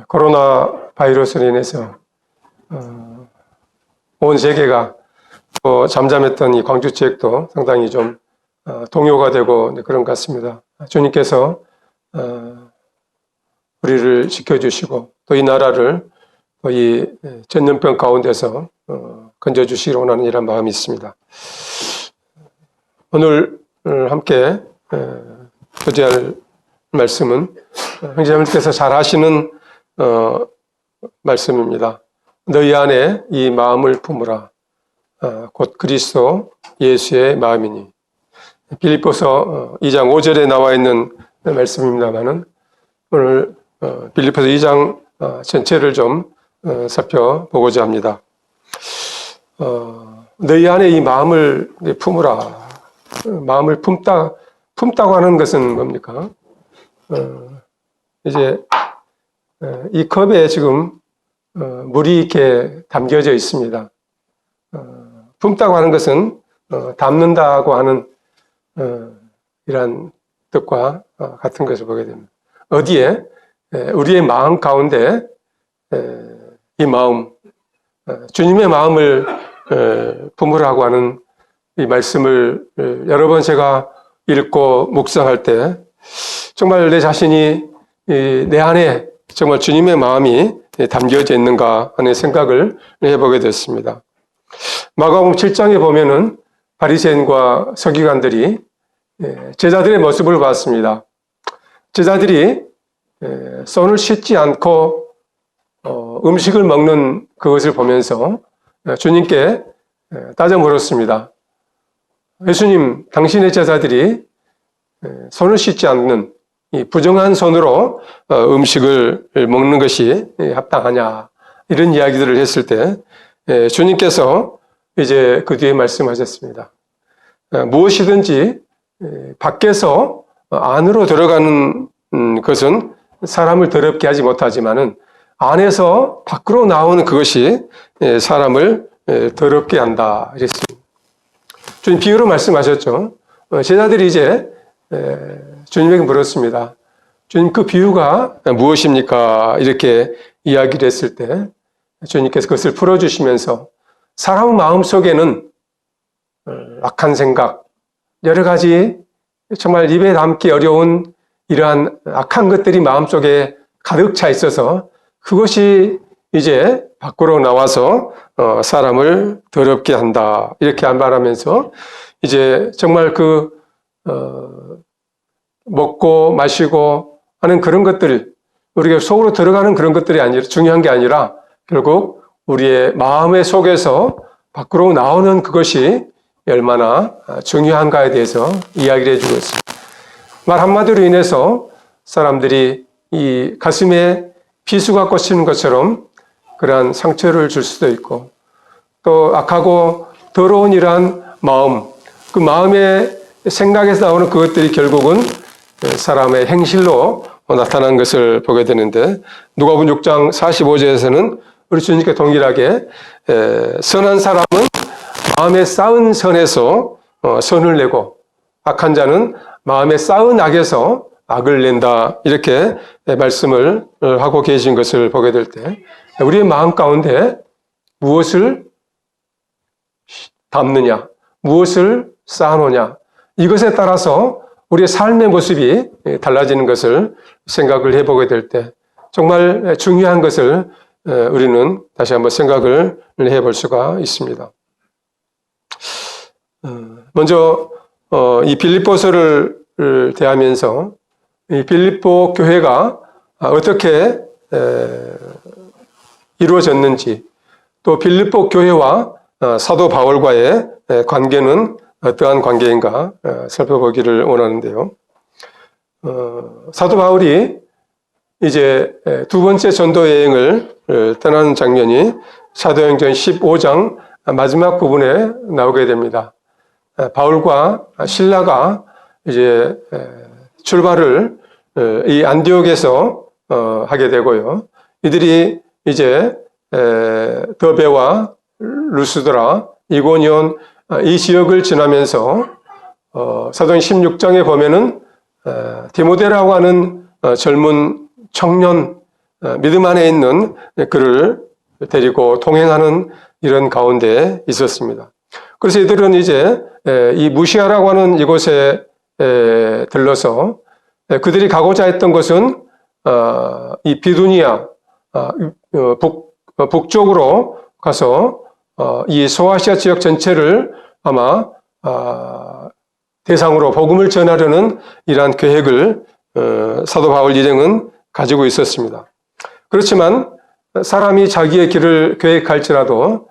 코로나 바이러스로 인해서 온 세계가 또 잠잠했던 이 광주 지역도 상당히 좀 동요가 되고 그런 것 같습니다. 주님께서 우리를 지켜주시고 또 이 나라를 이 전염병 가운데서 건져주시기를 원하는 이런 마음이 있습니다. 오늘 함께 교제할 말씀은 형제자매께서 잘 아시는 말씀입니다. 너희 안에 이 마음을 품으라. 곧 그리스도 예수의 마음이니. 빌립보서 2장 5절에 나와 있는 말씀입니다만은 오늘 빌립보서 2장 전체를 좀 살펴보고자 합니다. 너희 안에 이 마음을 품으라. 마음을 품다고 하는 것은 뭡니까? 이제 이 컵에 지금 물이 이렇게 담겨져 있습니다. 품다고 하는 것은 담는다고 하는 이런 뜻과 같은 것을 보게 됩니다. 어디에? 우리의 마음 가운데 이 마음, 주님의 마음을 품으라고 하는 이 말씀을 여러 번 제가 읽고 묵상할 때 정말 내 자신이 내 안에 정말 주님의 마음이 담겨져 있는가 하는 생각을 해보게 됐습니다. 마가복음 7장에 보면은 바리새인과 서기관들이 제자들의 모습을 봤습니다. 제자들이 손을 씻지 않고 음식을 먹는 그것을 보면서 주님께 따져 물었습니다. 예수님, 당신의 제자들이 손을 씻지 않는 이 부정한 손으로 음식을 먹는 것이 합당하냐, 이런 이야기들을 했을 때 주님께서 이제 그 뒤에 말씀하셨습니다. 무엇이든지 밖에서 안으로 들어가는 것은 사람을 더럽게 하지 못하지만은 안에서 밖으로 나오는 그것이 사람을 더럽게 한다, 이랬습니다. 주님 비유로 말씀하셨죠. 제자들이 이제 주님에게 물었습니다. 주님, 그 비유가 무엇입니까? 이렇게 이야기를 했을 때 주님께서 그것을 풀어주시면서 사람 마음 속에는 악한 생각, 여러 가지 정말 입에 담기 어려운 이러한 악한 것들이 마음속에 가득 차 있어서 그것이 이제 밖으로 나와서 사람을 더럽게 한다, 이렇게 말하면서 이제 정말 먹고 마시고 하는 그런 것들, 우리가 속으로 들어가는 그런 것들이 아니라 중요한 게 아니라 결국 우리의 마음의 속에서 밖으로 나오는 그것이 얼마나 중요한가에 대해서 이야기를 해주고 있습니다. 말 한마디로 인해서 사람들이 이 가슴에 비수가 꽂히는 것처럼 그러한 상처를 줄 수도 있고, 또 악하고 더러운 이러한 마음, 그 마음의 생각에서 나오는 그것들이 결국은 사람의 행실로 나타난 것을 보게 되는데, 누가복음 6장 45절에서는 우리 주님께 동일하게 선한 사람은 마음에 쌓은 선에서 선을 내고 악한 자는 마음에 쌓은 악에서 악을 낸다, 이렇게 말씀을 하고 계신 것을 보게 될 때 우리의 마음 가운데 무엇을 담느냐, 무엇을 쌓아놓냐, 이것에 따라서 우리의 삶의 모습이 달라지는 것을 생각을 해보게 될 때 정말 중요한 것을 우리는 다시 한번 생각을 해볼 수가 있습니다. 먼저 이 빌립보서를 대하면서 이 빌립보 교회가 어떻게 이루어졌는지, 또 빌립보 교회와 사도 바울과의 관계는 어떠한 관계인가 살펴보기를 원하는데요. 사도 바울이 이제 두 번째 전도 여행을 떠나는 장면이 사도행전 15장 마지막 부분에 나오게 됩니다. 바울과 실라가 이제 출발을 이 안디옥에서 하게 되고요. 이들이 이제 더베와 루스드라, 이고니온 이 지역을 지나면서 사도행 16장에 보면은 디모데라고 하는 젊은 청년, 믿음 안에 있는 그를 데리고 동행하는 이런 가운데 있었습니다. 그래서 이들은 이제 이 무시아라고 하는 이곳에 들러서 그들이 가고자 했던 것은 이 비두니아 북쪽으로 가서 이 소아시아 지역 전체를 아마 대상으로 복음을 전하려는 이러한 계획을 사도 바울 일행은 가지고 있었습니다. 그렇지만 사람이 자기의 길을 계획할지라도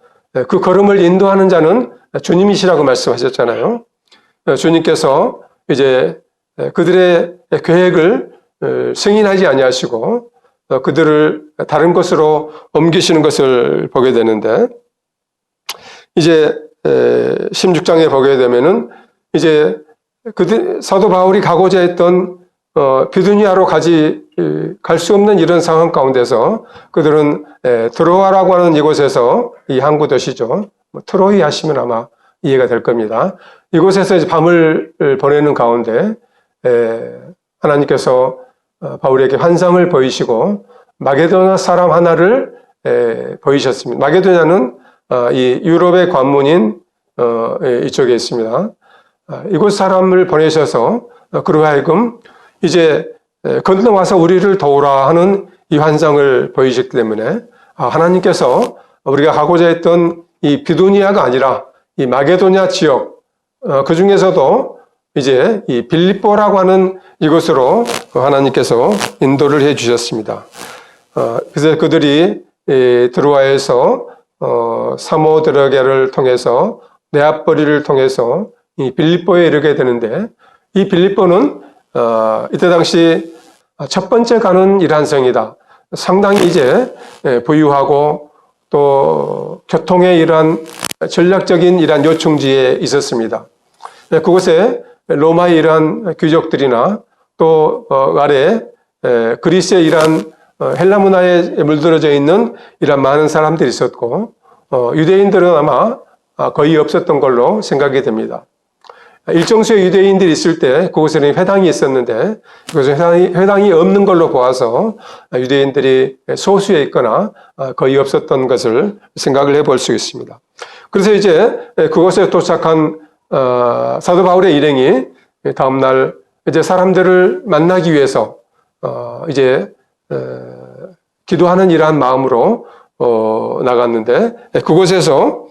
그 걸음을 인도하는 자는 주님이시라고 말씀하셨잖아요. 주님께서 이제 그들의 계획을 승인하지 아니하시고 그들을 다른 곳으로 옮기시는 것을 보게 되는데, 이제 16장에 보게 되면은 이제 사도 바울이 가고자 했던 비두니아로 갈 수 없는 이런 상황 가운데서 그들은 트로아라고 하는 이곳에서, 이 항구 도시죠. 트로이 하시면 아마 이해가 될 겁니다. 이곳에서 이제 밤을 보내는 가운데 하나님께서 바울에게 환상을 보이시고 마게도냐 사람 하나를 보이셨습니다. 마게도냐는 이 유럽의 관문인 이쪽에 있습니다. 이곳 사람을 보내셔서 그로 하여금 이제 건너와서 우리를 도우라 하는 이 환상을 보이셨기 때문에 하나님께서 우리가 가고자 했던 이 비두니아가 아니라 이 마게도냐 지역, 그 중에서도 이제 이 빌립보라고 하는 이곳으로 하나님께서 인도를 해 주셨습니다. 그래서 그들이 드로아에서 사모드라게를 통해서 네아포리를 통해서 이 빌립보에 이르게 되는데, 이 빌립보는 이때 당시 첫 번째 가는 이란성이다. 상당히 이제 부유하고 또 교통의 이러한 전략적인 이러한 요충지에 있었습니다. 그곳에 로마의 이러한 귀족들이나 또 아래 그리스의 이러한 헬라 문화에 물들어져 있는 이러한 많은 사람들이 있었고, 유대인들은 아마 거의 없었던 걸로 생각이 됩니다. 일정수의 유대인들이 있을 때 그곳에는 회당이 있었는데, 그것은 회당이 없는 걸로 보아서 유대인들이 소수에 있거나 거의 없었던 것을 생각을 해볼 수 있습니다. 그래서 이제 그곳에 도착한 사도 바울의 일행이 다음날 이제 사람들을 만나기 위해서 이제 기도하는 이러한 마음으로 나갔는데, 그곳에서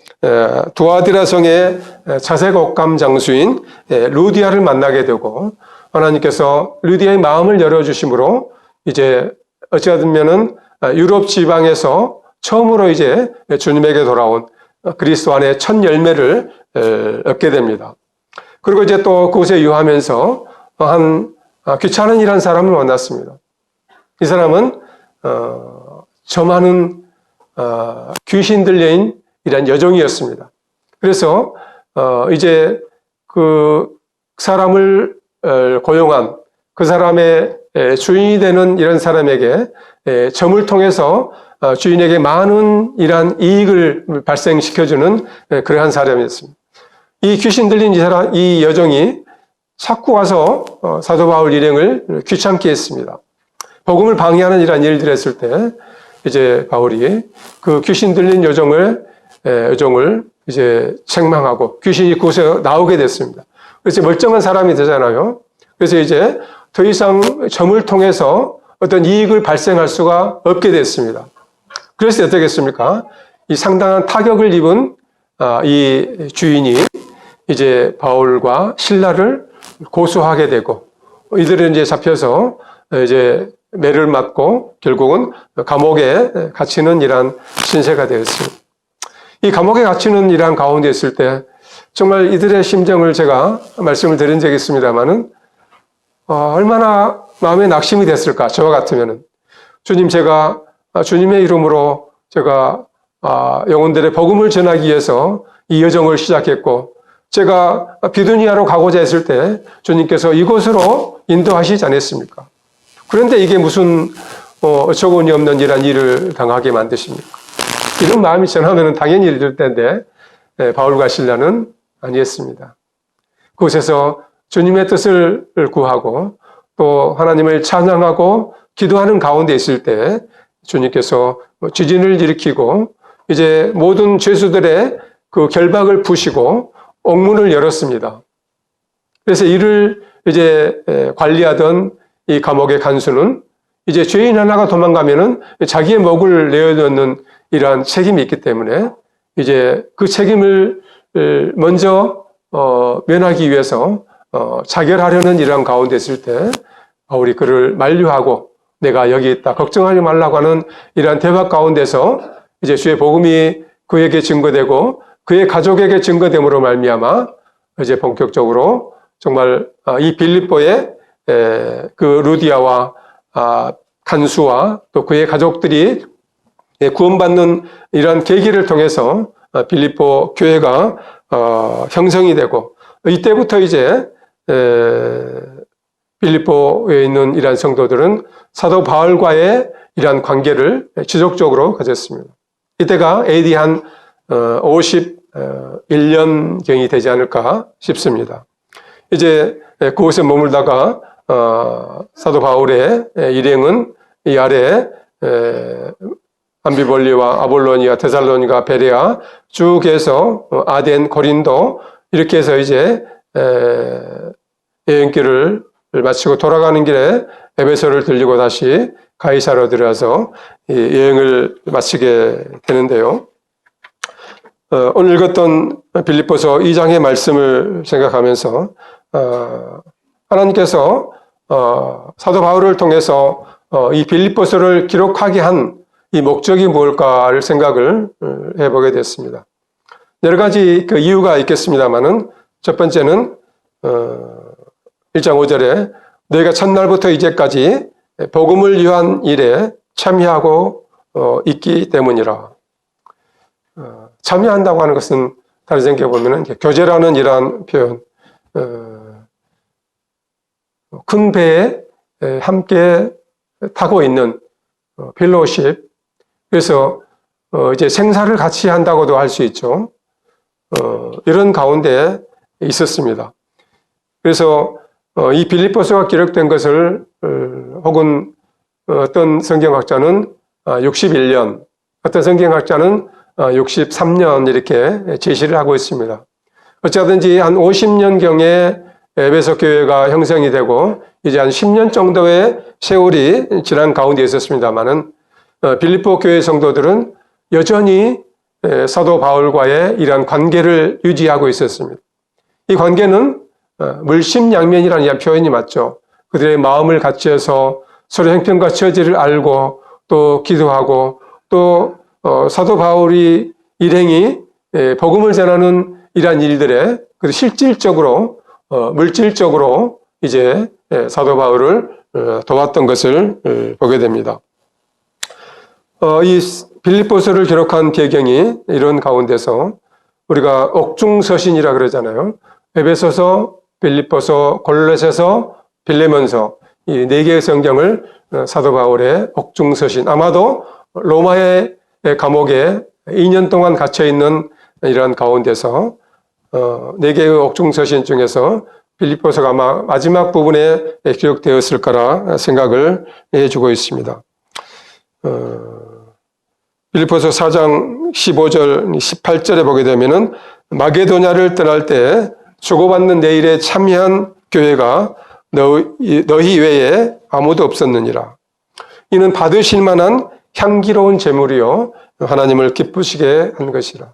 두아디라 성의 자색 옷감 장수인 루디아를 만나게 되고, 하나님께서 루디아의 마음을 열어주심으로 이제 어찌하면은 유럽 지방에서 처음으로 이제 주님에게 돌아온 그리스도 안에 첫 열매를 얻게 됩니다. 그리고 이제 또 그곳에 유하면서 귀찮은 일한 사람을 만났습니다. 이 사람은 저 많은 귀신 들려인 이런 여종이었습니다. 그래서 이제 그 사람을 고용한 그 사람의 주인이 되는 이런 사람에게 점을 통해서 주인에게 많은 이러한 이익을 발생시켜주는 그러한 사람이었습니다. 이 귀신 들린 이 여종이 자꾸 와서 사도 바울 일행을 귀찮게 했습니다. 복음을 방해하는 이러한 일들을 했을 때 이제 바울이 그 귀신 들린 여종을 이제 책망하고 귀신이 그곳에 나오게 됐습니다. 그래서 멀쩡한 사람이 되잖아요. 그래서 이제 더 이상 점을 통해서 어떤 이익을 발생할 수가 없게 됐습니다. 그래서 어떻겠습니까? 이 상당한 타격을 입은 이 주인이 이제 바울과 실라를 고소하게 되고, 이들은 이제 잡혀서 이제 매를 맞고 결국은 감옥에 갇히는 이러한 신세가 되었습니다. 이 감옥에 갇히는 이러한 가운데 있을 때 정말 이들의 심정을 제가 말씀을 드린 적이 있습니다만은 얼마나 마음에 낙심이 됐을까. 저와 같으면은 주님, 제가 주님의 이름으로 제가 영혼들의 복음을 전하기 위해서 이 여정을 시작했고, 제가 비두니아로 가고자 했을 때 주님께서 이곳으로 인도하시지 않았습니까? 그런데 이게 무슨 어처구니 없는 이런 일을 당하게 만드십니까? 이런 마음이 전하면 당연히 이럴 텐데 바울과 실라는 아니었습니다. 그곳에서 주님의 뜻을 구하고 또 하나님을 찬양하고 기도하는 가운데 있을 때 주님께서 지진을 일으키고 이제 모든 죄수들의 그 결박을 푸시고 옥문을 열었습니다. 그래서 이를 이제 관리하던 이 감옥의 간수는 이제 죄인 하나가 도망가면은 자기의 목을 내어놓는 이러한 책임이 있기 때문에 이제 그 책임을 먼저 면하기 위해서 자결하려는 이러한 가운데 있을 때 바울이 그를 만류하고 내가 여기 있다 걱정하지 말라고 하는 이러한 대화 가운데서 이제 주의 복음이 그에게 증거되고 그의 가족에게 증거됨으로 말미암아 이제 본격적으로 정말 이 빌립보의 그 루디아와 간수와 또 그의 가족들이 구원받는 이러한 계기를 통해서 빌립보 교회가 형성이 되고 이때부터 이제 빌립보에 있는 이러한 성도들은 사도 바울과의 이러한 관계를 지속적으로 가졌습니다. 이때가 AD 한 51년경이 되지 않을까 싶습니다. 이제 그곳에 머물다가 사도 바울의 일행은 이 아래 암비볼리와 아볼로니아, 데살로니가, 베레아 쭉 해서 아덴, 고린도 이렇게 해서 이제 여행길을 마치고 돌아가는 길에 에베소를 들리고 다시 가이사로 들어가서 여행을 마치게 되는데요. 오늘 읽었던 빌립보서 2장의 말씀을 생각하면서 하나님께서 사도 바울을 통해서 이 빌립보서를 기록하게 한 이 목적이 무엇일까를 생각을 해보게 됐습니다. 여러 가지 그 이유가 있겠습니다만은 첫 번째는 1장 5절에 너희가 첫날부터 이제까지 복음을 위한 일에 참여하고 있기 때문이라. 참여한다고 하는 것은 다른 생각해 보면은 교제라는 이러한 표현, 큰 배에 함께 타고 있는 펠로우십. 그래서 이제 생사를 같이 한다고도 할 수 있죠. 이런 가운데 있었습니다. 그래서 이 빌립보서가 기록된 것을 혹은 어떤 성경학자는 61년, 어떤 성경학자는 63년 이렇게 제시를 하고 있습니다. 어쩌든지 한 50년경에 에베소 교회가 형성이 되고 이제 한 10년 정도의 세월이 지난 가운데 있었습니다만은 빌립보 교회 성도들은 여전히 사도 바울과의 이러한 관계를 유지하고 있었습니다. 이 관계는 물심양면이라는 표현이 맞죠. 그들의 마음을 같이 해서 서로 형편과 처지를 알고 또 기도하고 또 사도 바울이 일행이 복음을 전하는 이러한 일들에 실질적으로 물질적으로 이제 사도 바울을 도왔던 것을 보게 됩니다. 이 빌립보서를 기록한 배경이 이런 가운데서 우리가 옥중서신이라 그러잖아요. 에베소서, 빌립보서, 골로새서, 빌레몬서 이 네 개의 성경을 사도 바울의 옥중서신, 아마도 로마의 감옥에 2년 동안 갇혀 있는 이러한 가운데서 네 개의 옥중서신 중에서 빌립보서가 아마 마지막 부분에 기록되었을 거라 생각을 해주고 있습니다. 빌립보서 4장 15절, 18절에 보게 되면은 마게도냐를 떠날 때 주고받는 내 일에 참여한 교회가 너희 외에 아무도 없었느니라. 이는 받으실 만한 향기로운 제물이요 하나님을 기쁘시게 한 것이라.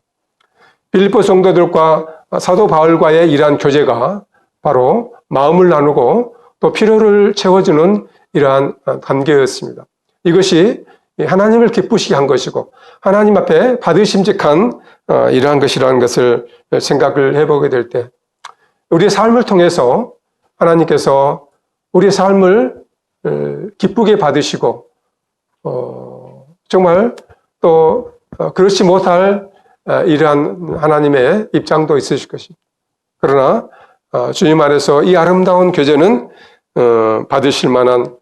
빌립보 성도들과 사도 바울과의 이러한 교제가 바로 마음을 나누고 또 필요를 채워주는 이러한 관계였습니다. 이것이 하나님을 기쁘시게 한 것이고 하나님 앞에 받으심직한 이러한 것이라는 것을 생각을 해보게 될 때 우리의 삶을 통해서 하나님께서 우리의 삶을 기쁘게 받으시고 정말 또 그렇지 못할 이러한 하나님의 입장도 있으실 것입니다. 그러나 주님 안에서 이 아름다운 교제는 받으실 만한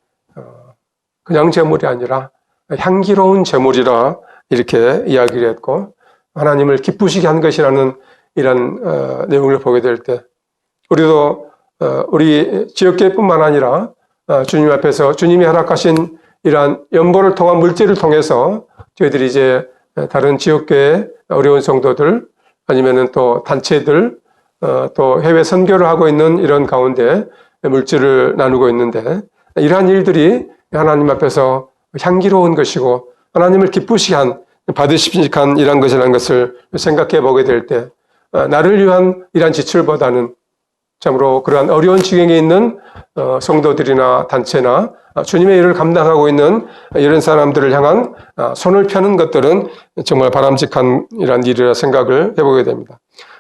그냥 제물이 아니라 향기로운 제물이라 이렇게 이야기를 했고 하나님을 기쁘시게 한 것이라는 이런 내용을 보게 될 때 우리도 우리 지역교회뿐만 아니라 주님 앞에서 주님이 허락하신 이러한 연보를 통한 물질을 통해서 저희들이 이제 다른 지역교회 어려운 성도들 아니면은 또 단체들 또 해외 선교를 하고 있는 이런 가운데 물질을 나누고 있는데 이러한 일들이 하나님 앞에서 향기로운 것이고 하나님을 기쁘시게 받으시게 한 이런 것이라는 것을 생각해 보게 될 때 나를 위한 이러한 지출보다는 참으로 그러한 어려운 지경에 있는 성도들이나 단체나 주님의 일을 감당하고 있는 이런 사람들을 향한 손을 펴는 것들은 정말 바람직한 이런 일이라 생각을 해보게 됩니다.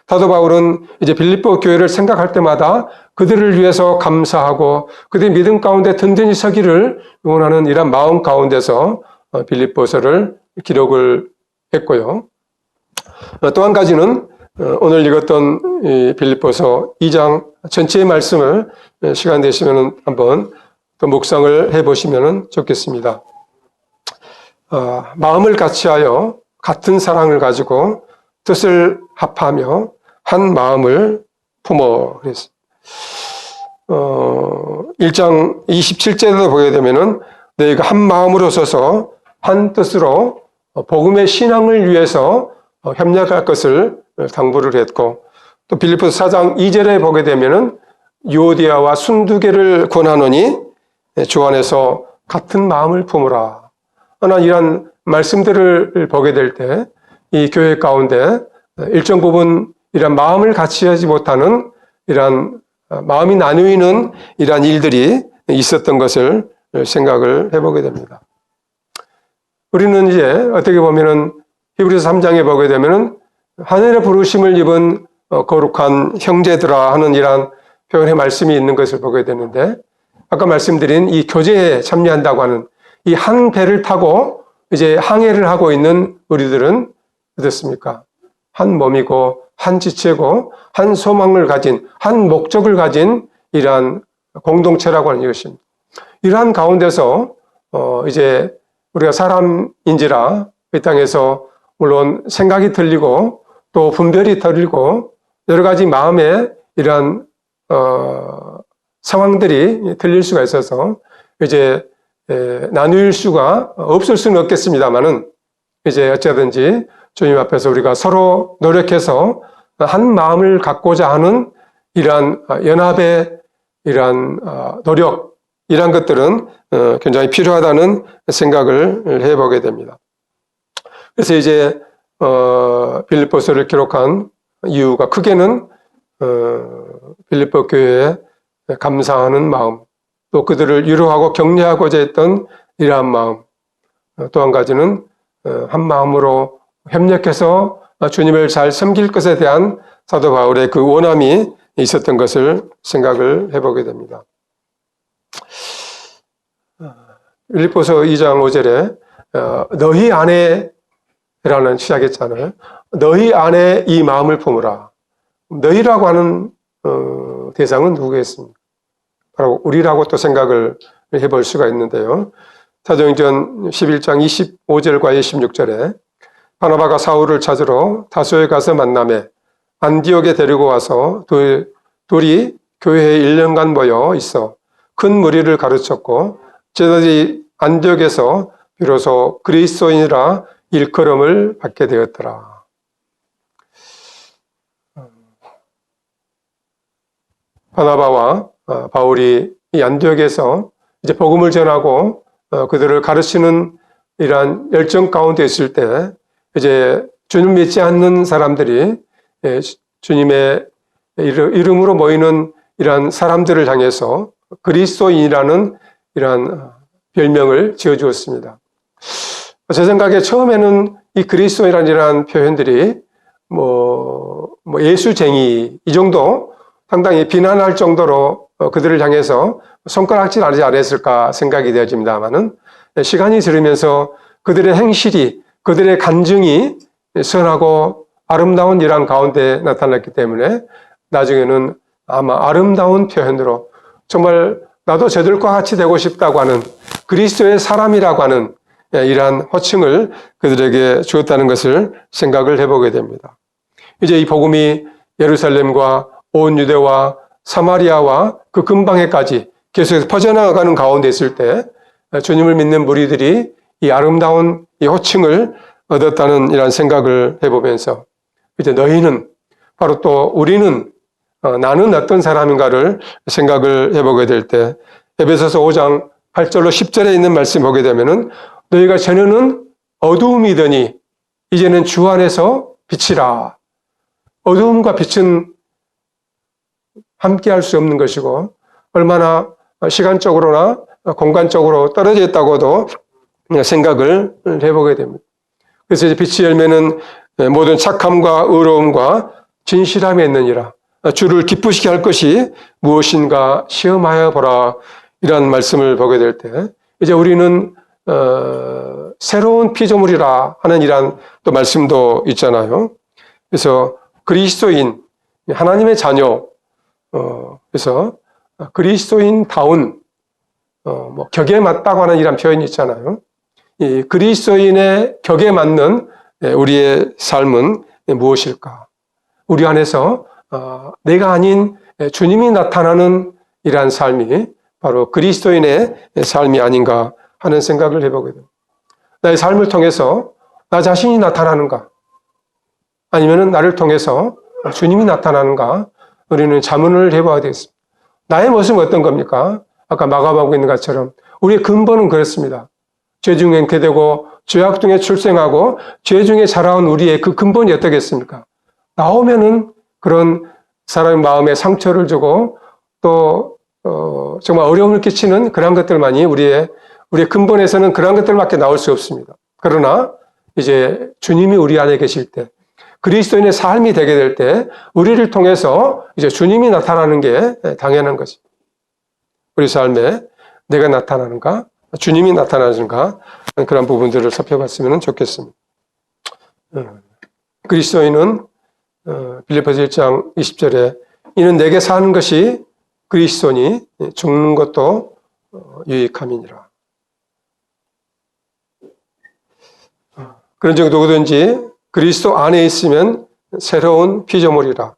사도 바울은 이제 빌립보 교회를 생각할 때마다 그들을 위해서 감사하고 그들의 믿음 가운데 든든히 서기를 응원하는 이런 마음 가운데서 빌립보서를 기록을 했고요. 또 한 가지는 오늘 읽었던 이 빌립보서 2장 전체의 말씀을 시간 되시면 한번 또 묵상을 해보시면 좋겠습니다. 마음을 같이하여 같은 사랑을 가지고 뜻을 합하며 한 마음을 품어 그랬습니다. 1장 27절에도 보게 되면은 너희가 한 마음으로 서서 한 뜻으로 복음의 신앙을 위해서 협력할 것을 당부를 했고 또 빌립보서 4장 2절에 보게 되면은 유오디아와 순두개를 권하노니 주 안에서 같은 마음을 품으라 하는 이런 말씀들을 보게 될 때 이 교회 가운데 일정 부분 이런 마음을 같이 하지 못하는 이런 마음이 나누이는 이러한 일들이 있었던 것을 생각을 해보게 됩니다. 우리는 이제 어떻게 보면은 히브리서 3장에 보게 되면은 하늘의 부르심을 입은 거룩한 형제들아 하는 이러한 표현의 말씀이 있는 것을 보게 되는데 아까 말씀드린 이 교제에 참여한다고 하는 이 한 배를 타고 이제 항해를 하고 있는 우리들은 어떻습니까? 한 몸이고 한 지체고 한 소망을 가진 한 목적을 가진 이러한 공동체라고 하는 이것입니다. 이러한 가운데서 이제 우리가 사람인지라 이 땅에서 물론 생각이 틀리고 또 분별이 틀리고 여러 가지 마음에 이러한 상황들이 틀릴 수가 있어서 이제 나눌 수가 없을 수는 없겠습니다만은 이제 어쩌든지 주님 앞에서 우리가 서로 노력해서 한 마음을 갖고자 하는 이러한 연합의 이러한 노력 이러한 것들은 굉장히 필요하다는 생각을 해보게 됩니다. 그래서 이제 빌립보서를 기록한 이유가 크게는 빌립보 교회에 감사하는 마음, 또 그들을 위로하고 격려하고자 했던 이러한 마음, 또 한 가지는 한 마음으로 협력해서 주님을 잘 섬길 것에 대한 사도 바울의 그 원함이 있었던 것을 생각을 해보게 됩니다. 빌립보서 2장 5절에 너희 안에라는 시작했잖아요. 너희 안에 이 마음을 품으라. 너희라고 하는 대상은 누구겠습니까? 바로 우리라고 또 생각을 해볼 수가 있는데요. 사도행전 11장 25절과 26절에 바나바가 사울을 찾으러 다소에 가서 만나매 안디옥에 데리고 와서 둘이 교회에 1년간 모여 있어 큰 무리를 가르쳤고 저들이 안디옥에서 비로소 그리스도인이라 일컬음을 받게 되었더라. 바나바와 바울이 이 안디옥에서 이제 복음을 전하고 그들을 가르치는 이러한 열정 가운데 있을 때 이제 주님 믿지 않는 사람들이 주님의 이름으로 모이는 이러한 사람들을 향해서 그리스도인이라는 이러한 별명을 지어주었습니다. 제 생각에 처음에는 이 그리스도인이라는 이러한 표현들이 예수쟁이 이 정도 상당히 비난할 정도로 그들을 향해서 손가락질 하지 않았을까 생각이 되어집니다만은 시간이 지르면서 그들의 행실이 그들의 간증이 선하고 아름다운 이러한 가운데 나타났기 때문에 나중에는 아마 아름다운 표현으로 정말 나도 저들과 같이 되고 싶다고 하는 그리스도의 사람이라고 하는 이러한 호칭을 그들에게 주었다는 것을 생각을 해보게 됩니다. 이제 이 복음이 예루살렘과 온 유대와 사마리아와 그 근방에까지 계속해서 퍼져나가는 가운데 있을 때 주님을 믿는 무리들이 이 아름다운 이 호칭을 얻었다는 이런 생각을 해보면서 이제 너희는 바로 또 우리는 나는 어떤 사람인가를 생각을 해보게 될 때 에베소서 5장 8절로 10절에 있는 말씀 보게 되면은 너희가 전에는 어두움이더니 이제는 주 안에서 빛이라. 어두움과 빛은 함께 할 수 없는 것이고 얼마나 시간적으로나 공간적으로 떨어져 있다고도 생각을 해보게 됩니다. 그래서 이제 빛의 열매는 모든 착함과 의로움과 진실함에 있느니라. 주를 기쁘시게 할 것이 무엇인가 시험하여 보라. 이런 말씀을 보게 될 때 이제 우리는 새로운 피조물이라 하는 이런 또 말씀도 있잖아요. 그래서 그리스도인, 하나님의 자녀, 그래서 그리스도인다운 격에 맞다고 하는 이런 표현이 있잖아요. 이 그리스도인의 격에 맞는 우리의 삶은 무엇일까? 우리 안에서 내가 아닌 주님이 나타나는 이러한 삶이 바로 그리스도인의 삶이 아닌가 하는 생각을 해보게 됩니다. 나의 삶을 통해서 나 자신이 나타나는가? 아니면 나를 통해서 주님이 나타나는가? 우리는 자문을 해봐야 되겠습니다. 나의 모습은 어떤 겁니까? 아까 마감하고 있는 것처럼 우리의 근본은 그렇습니다. 죄 중에 잉태되고 죄악 중에 출생하고 죄 중에 자라온 우리의 그 근본이 어떻겠습니까? 나오면은 그런 사람의 마음에 상처를 주고 또 정말 어려움을 끼치는 그런 것들만이 우리의 근본에서는 그런 것들밖에 나올 수 없습니다. 그러나 이제 주님이 우리 안에 계실 때 그리스도인의 삶이 되게 될 때 우리를 통해서 이제 주님이 나타나는 게 당연한 것입니다. 우리 삶에 내가 나타나는가, 주님이 나타나는가 그런 부분들을 살펴봤으면 좋겠습니다. 그리스도인은 빌립보서 1장 20절에 이는 내게 사는 것이 그리스도니 죽는 것도 유익함이니라. 그런 적 누구든지 그리스도 안에 있으면 새로운 피조물이라.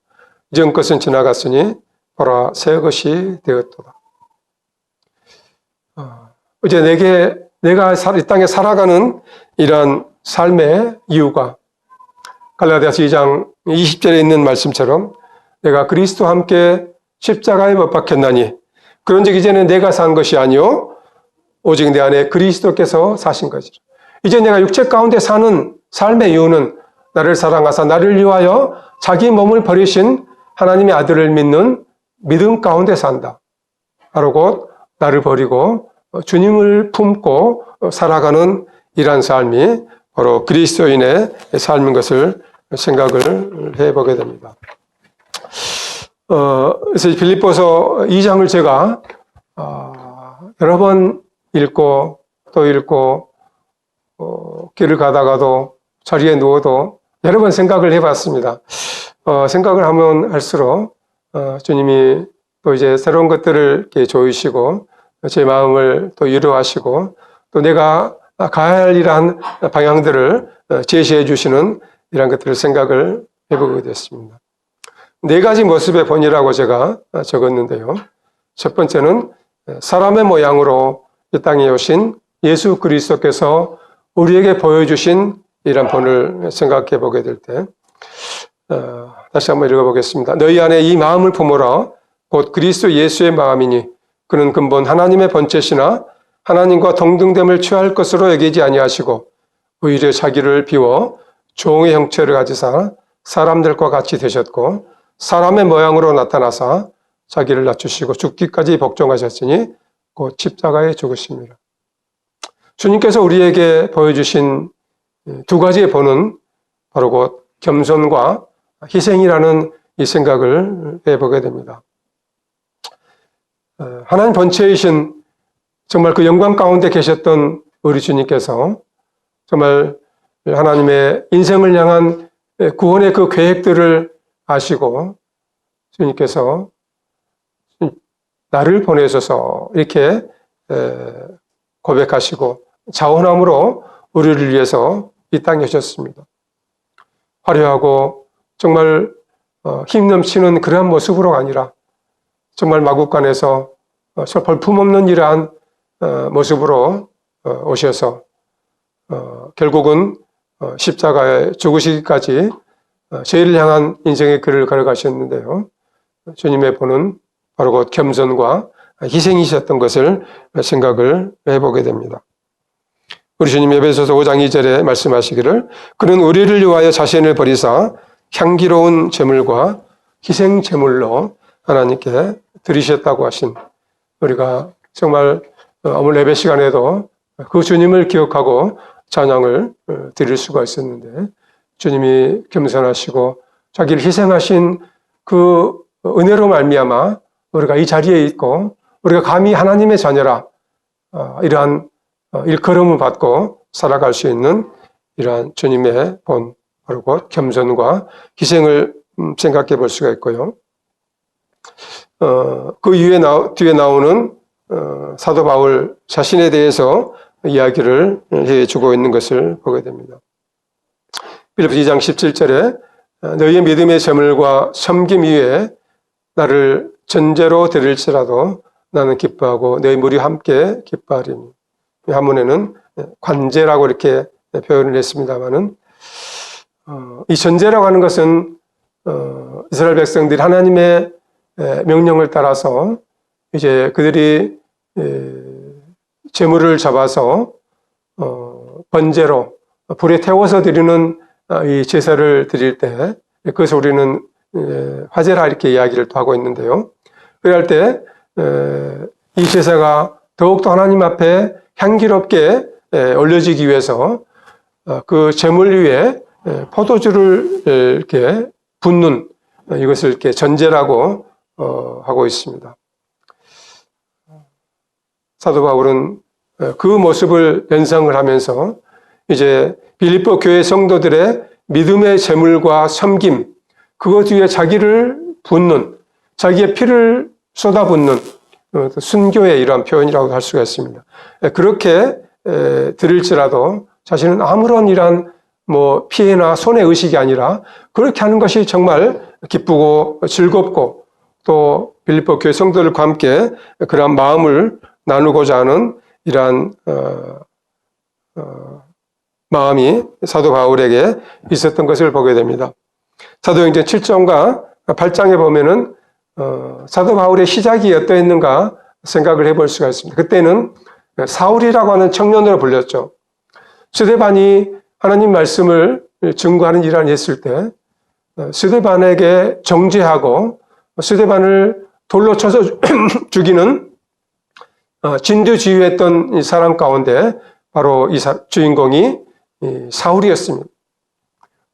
이전 것은 지나갔으니 보라 새 것이 되었도다. 이제 내가 이 땅에 살아가는 이런 삶의 이유가 갈라디아서 2장 20절에 있는 말씀처럼 내가 그리스도와 함께 십자가에 못 박혔나니 그런즉 이제는 내가 산 것이 아니요 오직 내 안에 그리스도께서 사신 것이라. 이제 내가 육체 가운데 사는 삶의 이유는 나를 사랑하사 나를 위하여 자기 몸을 버리신 하나님의 아들을 믿는 믿음 가운데 산다. 바로 곧 나를 버리고 주님을 품고 살아가는 이러한 삶이 바로 그리스도인의 삶인 것을 생각을 해보게 됩니다. 그래서 빌립보서 2장을 제가 여러 번 읽고 또 읽고 길을 가다가도 자리에 누워도 여러 번 생각을 해봤습니다. 생각을 하면 할수록 주님이 또 이제 새로운 것들을 이렇게 조이시고 제 마음을 또 위로하시고 또 내가 가야 할 이러한 방향들을 제시해 주시는 이런 것들을 생각을 해보게 됐습니다. 4가지 모습의 본이라고 제가 적었는데요. 첫 번째는 사람의 모양으로 이 땅에 오신 예수 그리스도께서 우리에게 보여주신 이런 본을 생각해 보게 될 때 다시 한번 읽어보겠습니다. 너희 안에 이 마음을 품으라 곧 그리스도 예수의 마음이니 그는 근본 하나님의 본체시나 하나님과 동등됨을 취할 것으로 여기지 아니하시고 오히려 자기를 비워 종의 형체를 가지사 사람들과 같이 되셨고 사람의 모양으로 나타나사 자기를 낮추시고 죽기까지 복종하셨으니 곧 십자가에 죽으십니다. 주님께서 우리에게 보여주신 2가지의 본은 바로 곧 겸손과 희생이라는 이 생각을 해보게 됩니다. 하나님 본체이신 정말 그 영광 가운데 계셨던 우리 주님께서 정말 하나님의 인생을 향한 구원의 그 계획들을 아시고 주님께서 나를 보내셔서 이렇게 고백하시고 자원함으로 우리를 위해서 이 땅에 오셨습니다. 화려하고 정말 힘 넘치는 그러한 모습으로 아니라 정말 마구간에서 볼품없는 이러한 모습으로 오셔서 결국은 십자가에 죽으시기까지 저희를 향한 인생의 길을 걸어가셨는데요. 주님의 본은 바로 곧 겸손과 희생이셨던 것을 생각을 해보게 됩니다. 우리 주님 에베소서 5장 2절에 말씀하시기를 그는 우리를 위하여 자신을 버리사 향기로운 제물과 희생 제물로 하나님께 드리셨다고 하신, 우리가 정말 오늘 예배 시간에도 그 주님을 기억하고 찬양을 드릴 수가 있었는데, 주님이 겸손하시고 자기를 희생하신 그 은혜로 말미암아 우리가 이 자리에 있고 우리가 감히 하나님의 자녀라 이러한 일컬음을 받고 살아갈 수 있는 이러한 주님의 본, 바로 곧 겸손과 희생을 생각해 볼 수가 있고요. 그 뒤에 나오는 사도 바울 자신에 대해서 이야기를 해주고 있는 것을 보게 됩니다. 빌립보서 2장 17절에 너희의 믿음의 제물과 섬김 위에 나를 전제로 드릴지라도 나는 기뻐하고 너희 무리 함께 기뻐하리니. 한문에는 관제라고 이렇게 표현을 했습니다마는 이 전제라고 하는 것은 이스라엘 백성들이 하나님의 명령을 따라서 이제 그들이 제물을 잡아서 번제로 불에 태워서 드리는 이 제사를 드릴 때 그것을 우리는 화제라 이렇게 이야기를 또 하고 있는데요. 그럴 때 이 제사가 더욱더 하나님 앞에 향기롭게 올려지기 위해서 그 제물 위에 포도주를 이렇게 붓는 이것을 이렇게 전제라고 하고 있습니다. 사도 바울은 그 모습을 연상을 하면서 이제 빌립보 교회 성도들의 믿음의 제물과 섬김, 그것 위에 자기를 붓는, 자기의 피를 쏟아붓는 순교의 이러한 표현이라고 할 수가 있습니다. 그렇게 드릴지라도 자신은 아무런 이러한 피해나 손해의식이 아니라 그렇게 하는 것이 정말 기쁘고 즐겁고 또 빌립보 교회 성도들과 함께 그러한 마음을 나누고자 하는 이러한 마음이 사도 바울에게 있었던 것을 보게 됩니다. 사도행전 7장과 8장에 보면은 사도 바울의 시작이 어떠했는가 생각을 해볼 수가 있습니다. 그때는 사울이라고 하는 청년으로 불렸죠. 스데반이 하나님 말씀을 증거하는 일을 했을 때 스데반에게 정죄하고 스데반을 돌로 쳐서 죽이는 진두지휘했던 이 사람 가운데 바로 이 주인공이 사울이었습니다.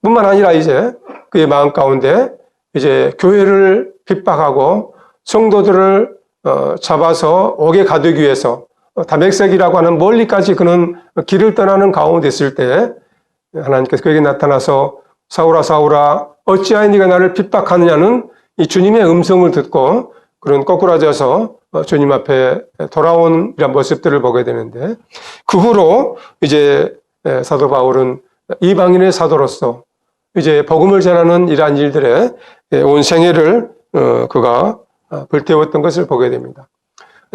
뿐만 아니라 이제 그의 마음 가운데 이제 교회를 핍박하고 성도들을 잡아서 옥에 가두기 위해서 다메섹이라고 하는 멀리까지 그는 길을 떠나는 가운데 있을 때 하나님께서 그에게 나타나서 사울아 사울아 어찌하여 네가 나를 핍박하느냐는 이 주님의 음성을 듣고 그는 꼬꾸라져서 주님 앞에 돌아온 이런 모습들을 보게 되는데, 그 후로 이제 사도 바울은 이방인의 사도로서 이제 복음을 전하는 이러한 일들에 온 생애를 그가 불태웠던 것을 보게 됩니다.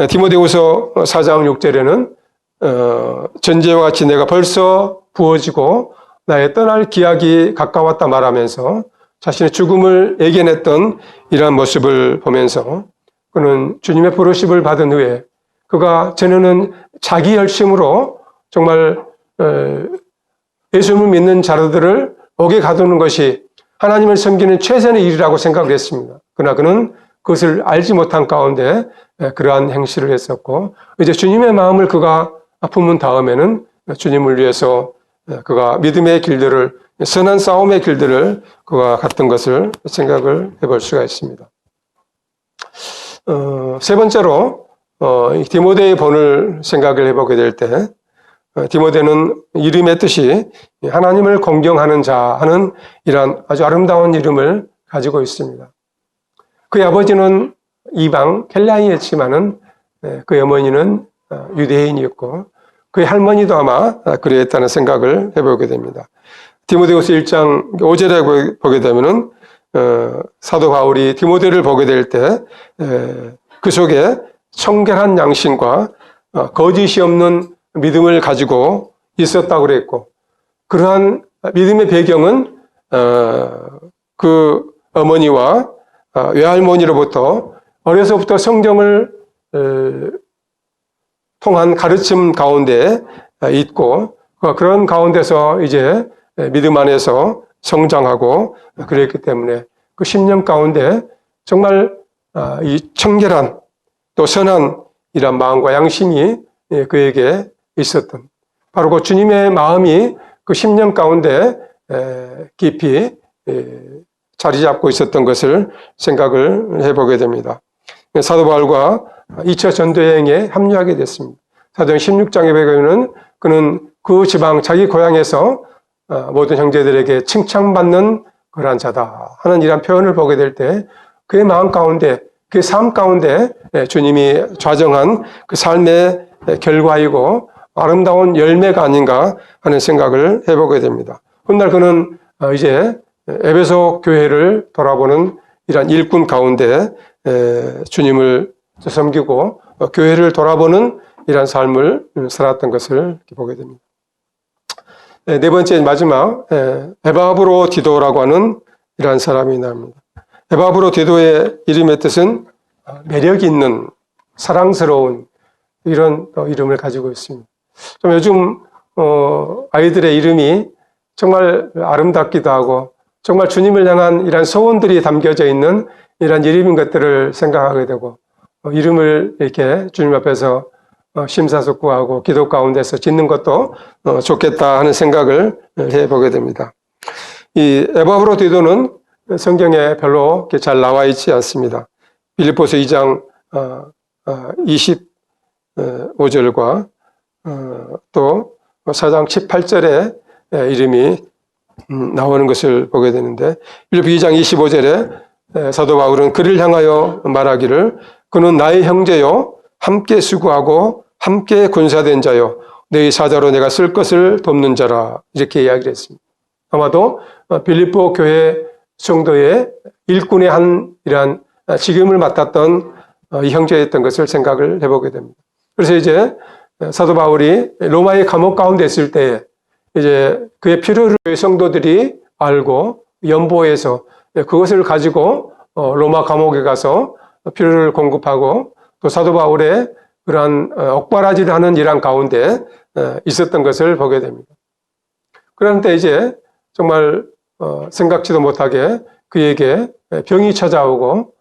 디모데후서 4장 6절에는 전제와 같이 내가 벌써 부어지고 나의 떠날 기약이 가까웠다 말하면서 자신의 죽음을 예견했던 이러한 모습을 보면서 그는 주님의 부르심을 받은 후에 그가 전에는 자기 열심으로 정말 예수님을 믿는 자들을 옥에 가두는 것이 하나님을 섬기는 최선의 일이라고 생각을 했습니다. 그러나 그는 그것을 알지 못한 가운데 그러한 행실을 했었고, 이제 주님의 마음을 그가 품은 다음에는 주님을 위해서 그가 믿음의 길들을, 선한 싸움의 길들을 그가 갔던 것을 생각을 해볼 수가 있습니다. 세 번째로 디모데의 본을 생각을 해보게 될 때, 디모데는 이름의 뜻이 하나님을 공경하는 자 하는 이러한 아주 아름다운 이름을 가지고 있습니다. 그의 아버지는 이방 켈라이였지만은 그의 어머니는 유대인이었고 그의 할머니도 아마 그랬다는 생각을 해보게 됩니다. 디모데후서 1장 5절에 보게 되면은 사도 바울이 디모데를 보게 될 때 그 속에 청결한 양심과 거짓이 없는 믿음을 가지고 있었다고 그랬고, 그러한 믿음의 배경은 그 어머니와 외할머니로부터 어려서부터 성경을 통한 가르침 가운데 있고, 그런 가운데서 이제 믿음 안에서 성장하고 그랬기 때문에 그 10년 가운데 정말 이 청결한 또 선한 이런 마음과 양심이 그에게 있었던, 바로 그 주님의 마음이 그 10년 가운데 깊이 자리 잡고 있었던 것을 생각을 해보게 됩니다. 사도 바울과 2차 전도여행에 합류하게 됐습니다. 사도행 16장에 보면 그는 그 지방 자기 고향에서 모든 형제들에게 칭찬받는 그러한 자다 하는 이런 표현을 보게 될 때 그의 마음 가운데, 그의 삶 가운데 주님이 좌정한 그 삶의 결과이고 아름다운 열매가 아닌가 하는 생각을 해보게 됩니다. 훗날 그는 이제 에베소 교회를 돌아보는 이런 일꾼 가운데 주님을 섬기고 교회를 돌아보는 이런 삶을 살았던 것을 보게 됩니다. 네 번째 마지막 에바브로 디도라고 하는 이러한 사람이 나옵니다. 에바브로 디도의 이름의 뜻은 매력 있는, 사랑스러운 이런 이름을 가지고 있습니다. 좀 요즘 아이들의 이름이 정말 아름답기도 하고 정말 주님을 향한 이런 소원들이 담겨져 있는 이런 이름인 것들을 생각하게 되고, 이름을 이렇게 주님 앞에서 심사숙고하고 기도 가운데서 짓는 것도 좋겠다 하는 생각을 해보게 됩니다. 이 에바브로 디도는 성경에 별로 잘 나와 있지 않습니다. 빌립보서 2장 25절과 또 4장 18절에 이름이 나오는 것을 보게 되는데, 빌립보 2장 25절에 사도 바울은 그를 향하여 말하기를 그는 나의 형제요 함께 수고하고 함께 군사된 자요 너희 사자로 내가 쓸 것을 돕는 자라, 이렇게 이야기를 했습니다. 아마도 빌립보 교회 성도의 일꾼의 한 이러한 직임을 맡았던 이 형제였던 것을 생각을 해보게 됩니다. 그래서 이제 사도 바울이 로마의 감옥 가운데 있을 때 이제 그의 필요를 성도들이 알고 연보해서 그것을 가지고 로마 감옥에 가서 필요를 공급하고 또 사도 바울의 그러한 옥바라지를 하는 일한 가운데 있었던 것을 보게 됩니다. 그런데 이제 정말 생각지도 못하게 그에게 병이 찾아오고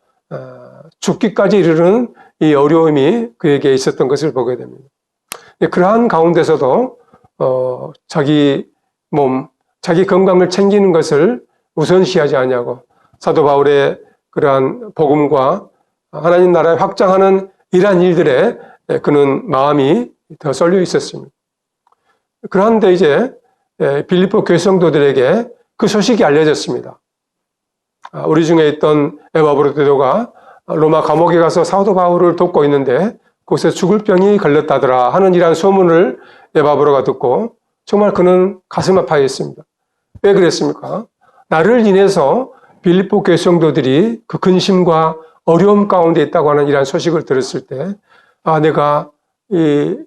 죽기까지 이르는 이 어려움이 그에게 있었던 것을 보게 됩니다. 그러한 가운데서도 자기 몸, 자기 건강을 챙기는 것을 우선시하지 않냐고 사도 바울의 그러한 복음과 하나님 나라에 확장하는 이러한 일들에 그는 마음이 더 쏠려 있었습니다. 그런데 이제 빌립보 교회 성도들에게 그 소식이 알려졌습니다. 우리 중에 있던 에바브로 디도가 로마 감옥에 가서 사도 바울을 돕고 있는데 거기서 죽을 병이 걸렸다더라 하는 이러한 소문을 에바브로가 듣고 정말 그는 가슴 아파했습니다. 왜 그랬습니까? 나를 인해서 빌립보 교회 성도들이 그 근심과 어려움 가운데 있다고 하는 이러한 소식을 들었을 때 내가 이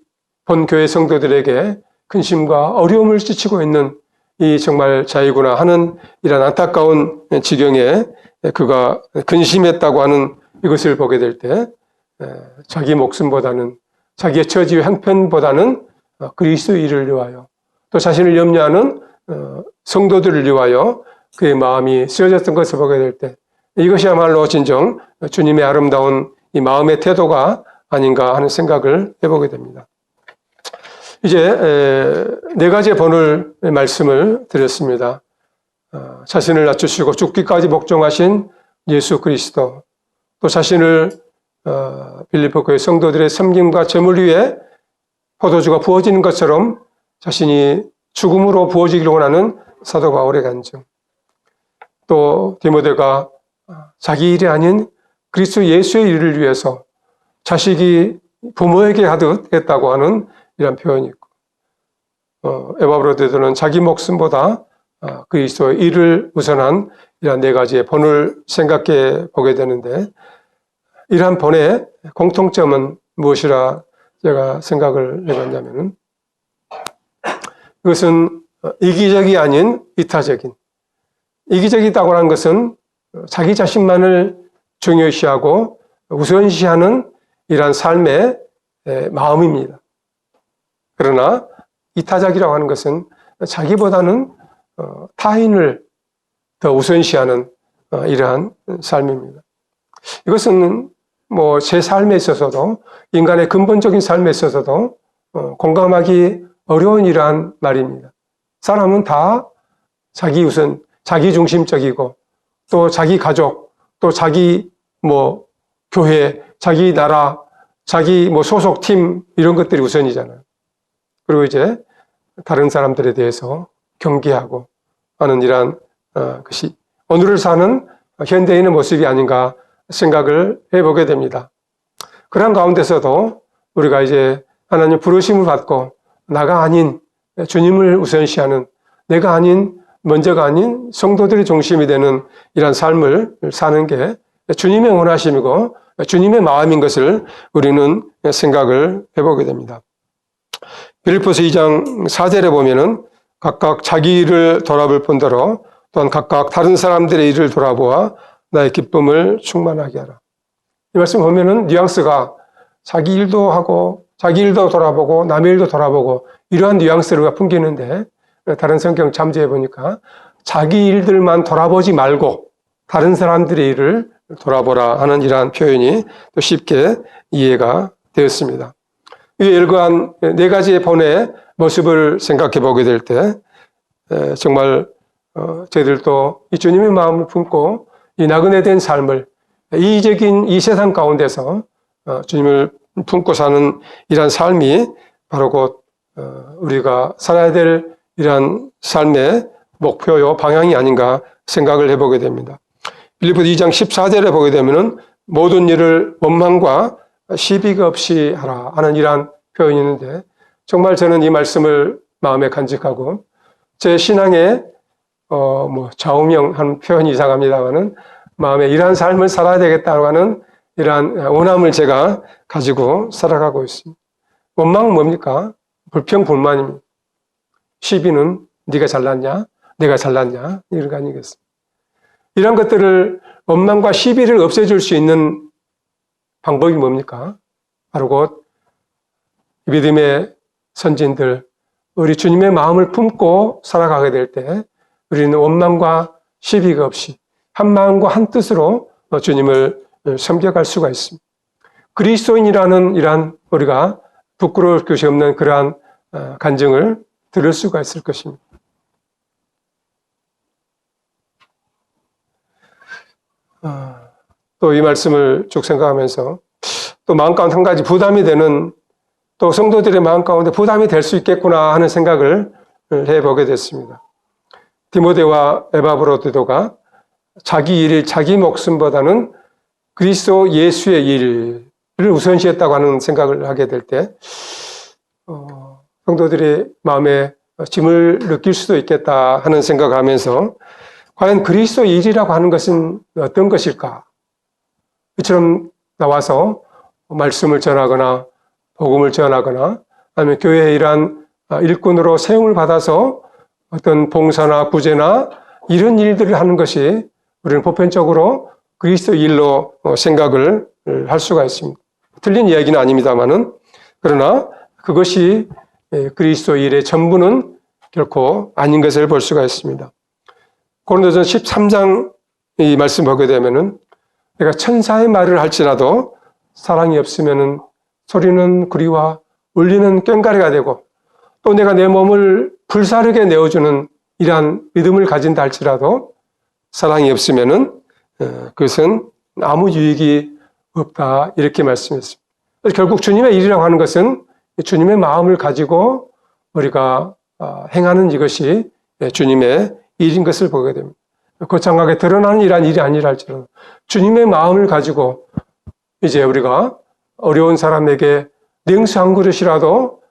본교회 성도들에게 근심과 어려움을 끼치고 있는 이 정말 자이구나 하는 이런 안타까운 지경에 그가 근심했다고 하는 이것을 보게 될 때 자기 목숨보다는 자기의 처지와 형편보다는 그리스도의 일을 위하여 또 자신을 염려하는 성도들을 위하여 그의 마음이 쓰여졌던 것을 보게 될 때 이것이야말로 진정 주님의 아름다운 이 마음의 태도가 아닌가 하는 생각을 해보게 됩니다. 이제 네 가지의 본을 말씀을 드렸습니다. 자신을 낮추시고 죽기까지 복종하신 예수 그리스도, 또 자신을 빌립보 교회 성도들의 섬김과 제물 위에 포도주가 부어지는 것처럼 자신이 죽음으로 부어지기를 원하는 사도 바울의 간증, 또 디모데가 자기 일이 아닌 그리스도 예수의 일을 위해서 자식이 부모에게 하듯 했다고 하는 이런 표현이 있고, 에바브로 디도는 자기 목숨보다 그리스도의 일을 우선한 이런 네 가지의 본을 생각해 보게 되는데, 이러한 본의 공통점은 무엇이라 제가 생각을 해봤냐면은 이것은 이기적이 아닌 이타적인, 이기적이다고 하는 것은 자기 자신만을 중요시하고 우선시하는 이러한 삶의 마음입니다. 그러나 이타적이라고 하는 것은 자기보다는 타인을 더 우선시하는 이러한 삶입니다. 이것은 뭐 제 삶에 있어서도, 인간의 근본적인 삶에 있어서도 공감하기 어려운 이러한 말입니다. 사람은 다 자기 우선, 자기 중심적이고, 또 자기 가족, 또 자기 뭐 교회, 자기 나라, 자기 뭐 소속 팀, 이런 것들이 우선이잖아요. 그리고 이제 다른 사람들에 대해서 경계하고 하는 이러한 것이 오늘을 사는 현대인의 모습이 아닌가 생각을 해보게 됩니다. 그런 가운데서도 우리가 이제 하나님 부르심을 받고 나가 아닌 주님을 우선시하는, 내가 아닌, 먼저가 아닌 성도들의 중심이 되는 이런 삶을 사는 게 주님의 원하심이고 주님의 마음인 것을 우리는 생각을 해보게 됩니다. 빌립보서 2장 4절에 보면은 각각 자기 일을 돌아볼 뿐더러 또한 각각 다른 사람들의 일을 돌아보아 나의 기쁨을 충만하게 하라. 이 말씀 보면은 뉘앙스가 자기 일도 하고 자기 일도 돌아보고 남의 일도 돌아보고 이러한 뉘앙스가 풍기는데, 다른 성경 참조해 보니까 자기 일들만 돌아보지 말고 다른 사람들의 일을 돌아보라 하는 이러한 표현이 또 쉽게 이해가 되었습니다. 이 일관 네 가지의 본의 모습을 생각해 보게 될 때 정말 저희들도 이 주님의 마음을 품고 이 나그네된 삶을, 이기적인 이 세상 가운데서 주님을 품고 사는 이러한 삶이 바로 곧 우리가 살아야 될 이러한 삶의 목표요 방향이 아닌가 생각을 해보게 됩니다. 빌립보서 2장 14절에 보게 되면은 모든 일을 원망과 시비가 없이 하라 하는 이러한 표현이 있는데, 정말 저는 이 말씀을 마음에 간직하고 제 신앙의 좌우명한 표현이 이상합니다만은 마음에 이러한 삶을 살아야 되겠다고 하는 이러한 원함을 제가 가지고 살아가고 있습니다. 원망은 뭡니까? 불평, 불만입니다. 시비는 네가 잘났냐? 내가 잘났냐? 이런 거 아니겠습니까? 이런 것들을, 원망과 시비를 없애줄 수 있는 방법이 뭡니까? 바로 곧 믿음의 선진들, 우리 주님의 마음을 품고 살아가게 될 때 우리는 원망과 시비가 없이 한 마음과 한 뜻으로 주님을 섬겨갈 수가 있습니다. 그리스도인이라는 이러한 우리가 부끄러울 것이 없는 그러한 간증을 들을 수가 있을 것입니다. 또 이 말씀을 쭉 생각하면서 또 마음 가운데 한 가지 부담이 되는, 또 성도들의 마음 가운데 부담이 될 수 있겠구나 하는 생각을 해보게 됐습니다. 디모데와 에바브로디도가 자기 일, 자기 목숨보다는 그리스도 예수의 일을 우선시했다고 하는 생각을 하게 될 때 성도들의 마음에 짐을 느낄 수도 있겠다 하는 생각을 하면서, 과연 그리스도 일이라고 하는 것은 어떤 것일까? 이처럼 나와서 말씀을 전하거나 복음을 전하거나 아니면 교회의 이러한 일꾼으로 세움을 받아서 어떤 봉사나 구제나 이런 일들을 하는 것이 우리는 보편적으로 그리스도 일로 생각을 할 수가 있습니다. 틀린 이야기는 아닙니다만은, 그러나 그것이 그리스도 일의 전부는 결코 아닌 것을 볼 수가 있습니다. 고린도전서 13장 이 말씀 보게 되면은 내가 천사의 말을 할지라도 사랑이 없으면은 소리는 구리와 울리는 꽹과리가 되고, 또 내가 내 몸을 불사르게 내어주는 이러한 믿음을 가진다 할지라도 사랑이 없으면은 그것은 아무 유익이 없다, 이렇게 말씀했습니다. 결국 주님의 일이라고 하는 것은 주님의 마음을 가지고 우리가 행하는 이것이 주님의 일인 것을 보게 됩니다. 거창하게 드러나는 이러한 일이 아니라 할지라도 주님의 마음을 가지고 이제 우리가 어려운 사람에게 냉수 한 그릇이라도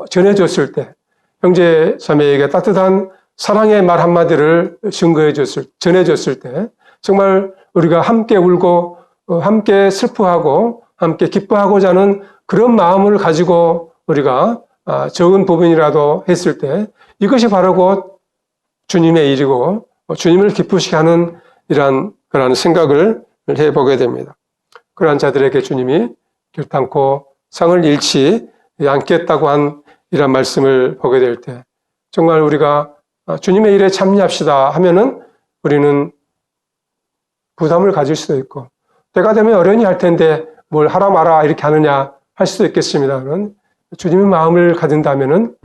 전해줬을 때, 형제 자매에게 따뜻한 사랑의 말 한마디를 전해줬을 때 정말 우리가 함께 울고 함께 슬퍼하고 함께 기뻐하고자 하는 그런 마음을 가지고 우리가 적은 부분이라도 했을 때 이것이 바로 곧 주님의 일이고 주님을 기쁘시게 하는 이러한 그런 생각을 해보게 됩니다. 그러한 자들에게 주님이 결단코 상을 잃지 않겠다고 한 이런 말씀을 보게 될 때 정말 우리가 주님의 일에 참여합시다 하면은 우리는 부담을 가질 수도 있고 때가 되면 어련히 할 텐데 뭘 하라 마라 이렇게 하느냐 할 수도 있겠습니다만 주님의 마음을 가진다면은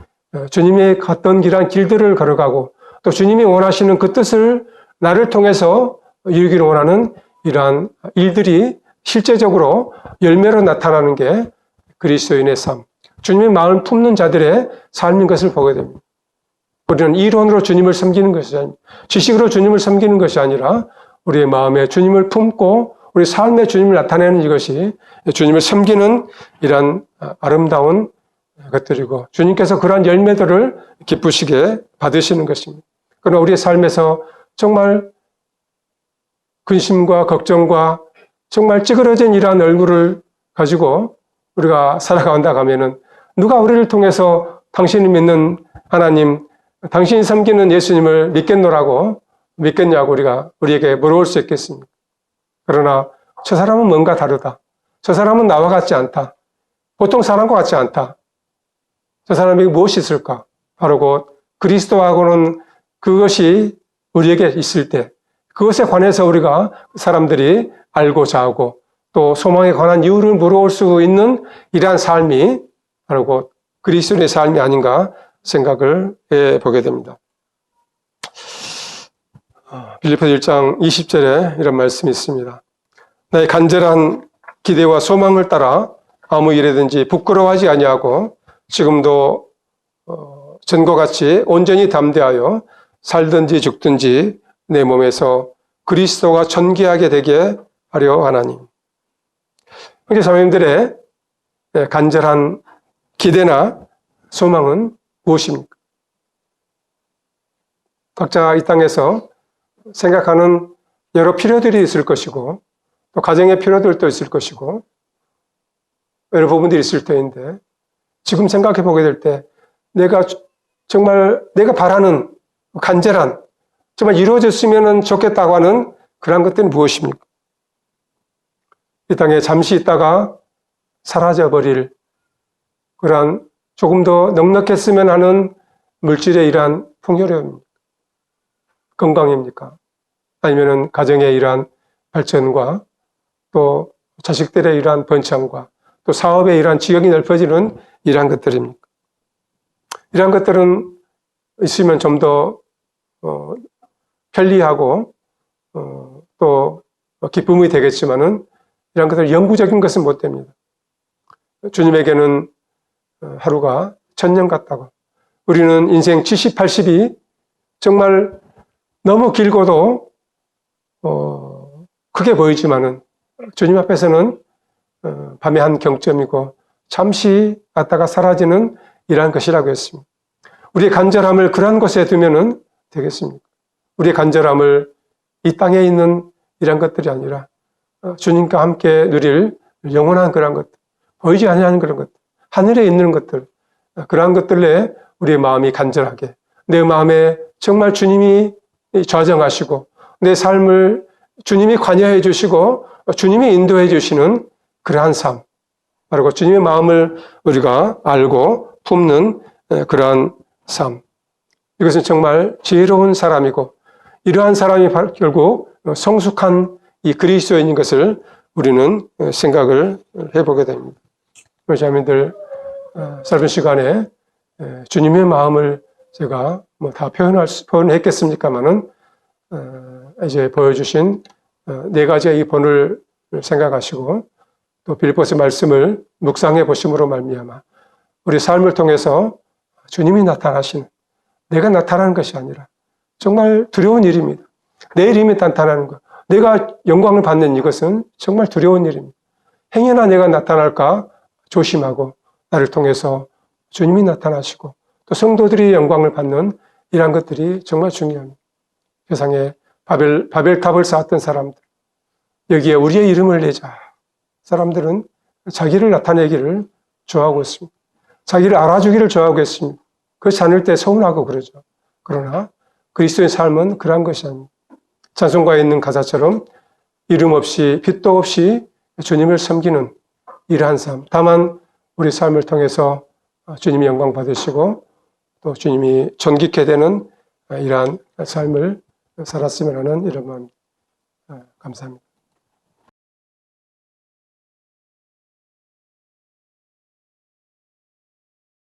주님이 갔던 길한 길들을 걸어가고 또 주님이 원하시는 그 뜻을 나를 통해서 이루기를 원하는 이러한 일들이 실제적으로 열매로 나타나는 게 그리스도인의 삶, 주님의 마음을 품는 자들의 삶인 것을 보게 됩니다. 우리는 이론으로 주님을 섬기는 것이 아니라 지식으로 주님을 섬기는 것이 아니라 우리의 마음에 주님을 품고 우리 삶에 주님을 나타내는 이것이 주님을 섬기는 이러한 아름다운 것들이고 주님께서 그러한 열매들을 기쁘시게 받으시는 것입니다. 그러나 우리의 삶에서 정말 근심과 걱정과 정말 찌그러진 이러한 얼굴을 가지고 우리가 살아간다 하면은 누가 우리를 통해서 당신이 믿는 하나님, 당신이 섬기는 예수님을 믿겠냐고 우리에게 물어볼 수 있겠습니까? 그러나 저 사람은 뭔가 다르다. 저 사람은 나와 같지 않다. 보통 사람과 같지 않다. 저 사람에게 무엇이 있을까? 바로 곧 그리스도하고는 그것이 우리에게 있을 때 그것에 관해서 우리가 사람들이 알고자 하고 또 소망에 관한 이유를 물어볼 수 있는 이러한 삶이 바로 곧 그리스도의 삶이 아닌가 생각을 해보게 됩니다. 빌립보서 1장 20절에 이런 말씀이 있습니다. 나의 간절한 기대와 소망을 따라 아무 일에든지 부끄러워하지 아니하고 지금도 전과 같이 온전히 담대하여 살든지 죽든지 내 몸에서 그리스도가 존귀하게 되게 하려 하나니. 형제 자매님들의 간절한 기대나 소망은 무엇입니까? 각자 이 땅에서 생각하는 여러 필요들이 있을 것이고 또 가정의 필요들도 있을 것이고 여러 부분들이 있을 때인데 지금 생각해 보게 될 때 내가 바라는 간절한 정말 이루어졌으면 좋겠다고 하는 그런 것들은 무엇입니까? 이 땅에 잠시 있다가 사라져버릴 그러한 조금 더 넉넉했으면 하는 물질의 이러한 풍요로움입니까? 건강입니까? 아니면 가정의 이러한 발전과 또 자식들의 이러한 번창과 또 사업의 이러한 지역이 넓어지는 이러한 것들입니까? 이러한 것들은 있으면 좀 더 편리하고 또 기쁨이 되겠지만은 이러한 것들 영구적인 것은 못 됩니다. 주님에게는 하루가 1000년 같다고 우리는 인생 70, 80이 정말 너무 길고도 크게 보이지만은 주님 앞에서는 밤의 한 경점이고 잠시 왔다가 사라지는 이러한 것이라고 했습니다. 우리의 간절함을 그러한 곳에 두면은 되겠습니까? 우리의 간절함을 이 땅에 있는 이러한 것들이 아니라 주님과 함께 누릴 영원한 그러한 것들, 보이지 않는 그런 것들, 하늘에 있는 것들, 그러한 것들에 우리의 마음이 간절하게 내 마음에 정말 주님이 좌정하시고 내 삶을 주님이 관여해 주시고 주님이 인도해 주시는 그러한 삶, 바로 주님의 마음을 우리가 알고 품는 그러한 삶. 이것은 정말 지혜로운 사람이고 이러한 사람이 결국 성숙한 이 그리스도인인 것을 우리는 생각을 해보게 됩니다. 자매들 짧은 시간에 주님의 마음을 제가 다 표현했겠습니까만은 이제 보여주신 네 가지의 이 본을 생각하시고 또 빌립보서 말씀을 묵상해 보심으로 말미암아 우리 삶을 통해서 주님이 나타나시는 내가 나타나는 것이 아니라 정말 두려운 일입니다. 내 이름이 나타나는 것, 내가 영광을 받는 이것은 정말 두려운 일입니다. 행여나 내가 나타날까 조심하고 나를 통해서 주님이 나타나시고 또 성도들이 영광을 받는 이러한 것들이 정말 중요합니다. 세상에 바벨탑을 쌓았던 사람들, 여기에 우리의 이름을 내자. 사람들은 자기를 나타내기를 좋아하고 있습니다. 자기를 알아주기를 좋아하고 있습니다. 그렇지 않을 때 서운하고 그러죠. 그러나 그리스도의 삶은 그러한 것이 아닙니다. 찬송가에 있는 가사처럼 이름 없이 빛도 없이 주님을 섬기는 이러한 삶. 다만 우리 삶을 통해서 주님이 영광 받으시고 또 주님이 존귀케 되는 이러한 삶을 살았으면 하는 이런 마음. 감사합니다.